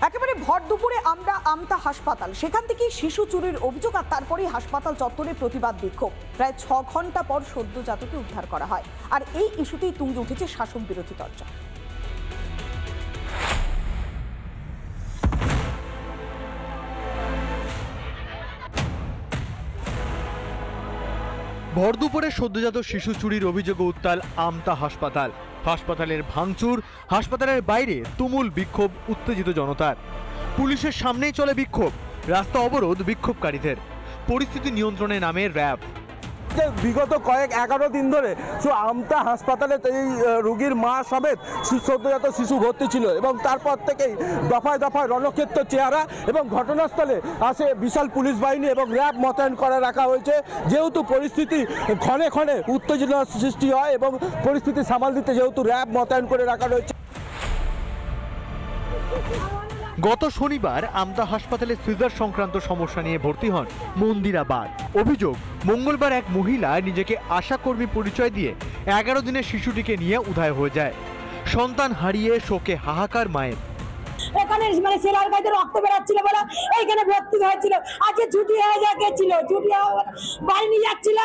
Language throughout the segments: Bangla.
একেবারে ভর দুপুরে আমরা আমতা হাসপাতাল, সেখান থেকে শিশু চুরির অভিযোগ আর তারপরেই হাসপাতাল চত্বরে প্রতিবাদ বিক্ষোভ। প্রায় 6 ঘন্টা পর সদ্যজাতকে উদ্ধার করা হয়, আর এই ইস্যুতেই তুঙ্গে উঠেছে শাসন বিরোধী চর্চা। ভর দুপুরে সদ্যজাত শিশু চুরির অভিযোগে উত্তাল আমতা হাসপাতাল। হাসপাতালের ভাঙচুর, হাসপাতালের বাইরে তুমুল বিক্ষোভ উত্তেজিত জনতার। পুলিশের সামনেই চলে বিক্ষোভ, রাস্তা অবরোধ বিক্ষোভকারীদের। পরিস্থিতি নিয়ন্ত্রণে নামে র্যাব। বিগত 11 দিন ধরে আমতা হাসপাতালে এই রোগীর মা সমেত সদ্যজাত শিশু ভর্তি ছিল এবং তারপর থেকেই দফায় দফায় রণক্ষেত্র চেহারা এবং ঘটনাস্থলে আসে বিশাল পুলিশ বাহিনী এবং র্যাব মোতায়েন করে রাখা হয়েছে। যেহেতু পরিস্থিতি ক্ষণে ক্ষণে উত্তেজনার সৃষ্টি হয় এবং পরিস্থিতি সামাল দিতে যেহেতু র্যাব মোতায়েন করে রাখা রয়েছে। গত শনিবার আমতা হাসপাতালে সিজার সংক্রান্ত সমস্যা নিয়ে ভর্তি হন মন্দিরা বাগ। অভিযোগ, মঙ্গলবার এক মহিলা নিজেকে আশাকর্মী পরিচয় দিয়ে 11 দিনের শিশুটিকে নিয়ে উধাও হয়ে যায়। সন্তান হারিয়ে শোকে হাহাকার মায়ের। এখানে মানে সেলার গাইতে রক্ত বেরাচ্ছিল বলে এইখানে ভর্তি হয়েছিল। আজকে ছুটি হয়ে গেছিল, ছুটি বাড়ি নিয়ে যাচ্ছিল,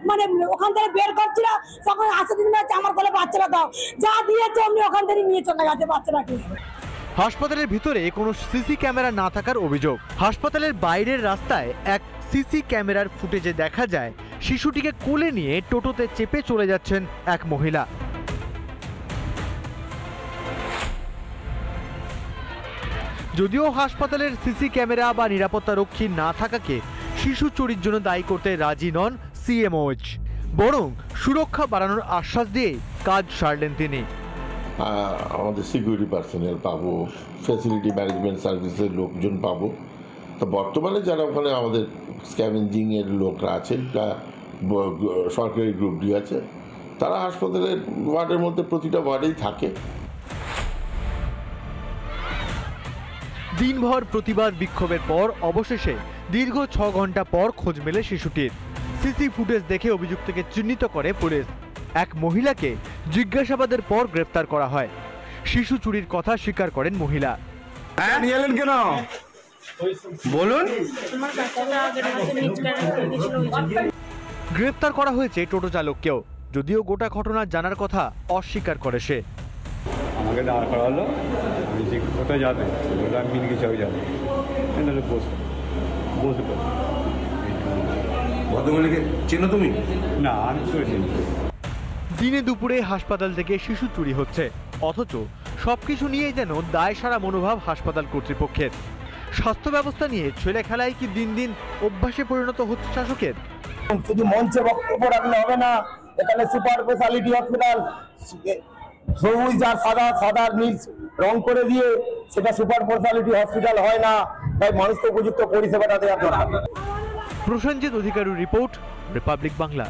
মানে ওখান থেকে বের করছিল। তখন আসে দিন আমার কোলে বাচ্চারা দাও, যা দিয়েছে অমনি ওখান থেকে নিয়ে চলে গেছে বাচ্চাটাকে। হাসপাতালের ভিতরে কোনো সিসি ক্যামেরা না থাকার অভিযোগ। হাসপাতালের বাইরের রাস্তায় এক সিসি ক্যামেরার ফুটেজে দেখা যায় শিশুটিকে কোলে নিয়ে টোটোতে চেপে চলে যাচ্ছেন এক মহিলা। যদিও হাসপাতালের সিসি ক্যামেরা বা নিরাপত্তা রক্ষী না থাকাকে শিশু চুরির জন্য দায়ী করতে রাজি নন সিএমওএইচ, বরং সুরক্ষা বাড়ানোর আশ্বাস দিয়ে কাজ সারলেন তিনি। আমাদের সিকিউরিটি পার্সোনেল পাবো, ফ্যাসিলিটি ম্যানেজমেন্ট সার্ভিসের লোকজন পাবো। তো বর্তমানে যারা ওখানে আমাদের স্ক্যাভেঞ্জিংয়ের লোকরা আছে, সরকারি গ্রুপটি আছে, তারা হাসপাতালের ওয়ার্ডের মধ্যে প্রতিটা ওয়ার্ডেই থাকে। দিনভর প্রতিবাদ বিক্ষোভের পর অবশেষে দীর্ঘ 6 ঘন্টা পর খোঁজ মেলে শিশুটির। সিসি ফুটেজ দেখে অভিযুক্তকে চিহ্নিত করে পুলিশ। এক মহিলাকে জিজ্ঞাসাবাদের পর গ্রেফতার করা হয়। শিশু চুরির কথা স্বীকার করেন মহিলা। কেন বলুন? গ্রেফতার করা হয়েছে টোটো চালককেও, যদিও গোটা ঘটনা জানার কথা অস্বীকার করে সে। আমাকে দাঁড় করা হলো, কোথায় যাবে মিলকি চক যাবে, বসে ভদ্রমহিলাকে চেনো তুমি? না, আমি চিনি। দিনে দুপুরে হাসপাতাল থেকে শিশু চুরি হচ্ছে, অথচ সবকিছু নিয়েই যেন দায় সারা মনোভাব হাসপাতাল কর্তৃপক্ষের। স্বাস্থ্য ব্যবস্থা নিয়ে ছেলে খেলায় কি দিন দিন অভ্যাসে পরিণত হচ্ছে শাসকের? শুধু মঞ্চে বক্তব্য রাখলে হবে না, এখানে সুপার স্পেশালিটি হসপিটাল সবুজ আর সাদা, সাদার নীল রং করে দিয়ে সেটা সুপার স্পেশালিটি হসপিটাল হয় না। তাই মানুষকে উপযুক্ত পরিষেবাটা দেওয়া দরকার। প্রসেনজিৎ অধিকারীর রিপোর্ট, রিপাবলিক বাংলা।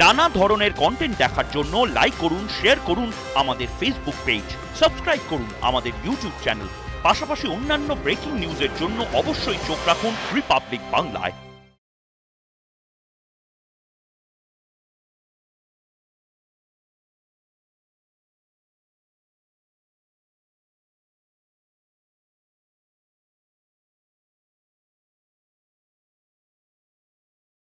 নানা ধরনের কন্টেন্ট দেখার জন্য লাইক করুন, শেয়ার করুন আমাদের ফেসবুক পেজ, সাবস্ক্রাইব করুন আমাদের ইউটিউব চ্যানেল। পাশাপাশি অন্যান্য ব্রেকিং নিউজের জন্য অবশ্যই চোখ রাখুন রিপাবলিক বাংলায়।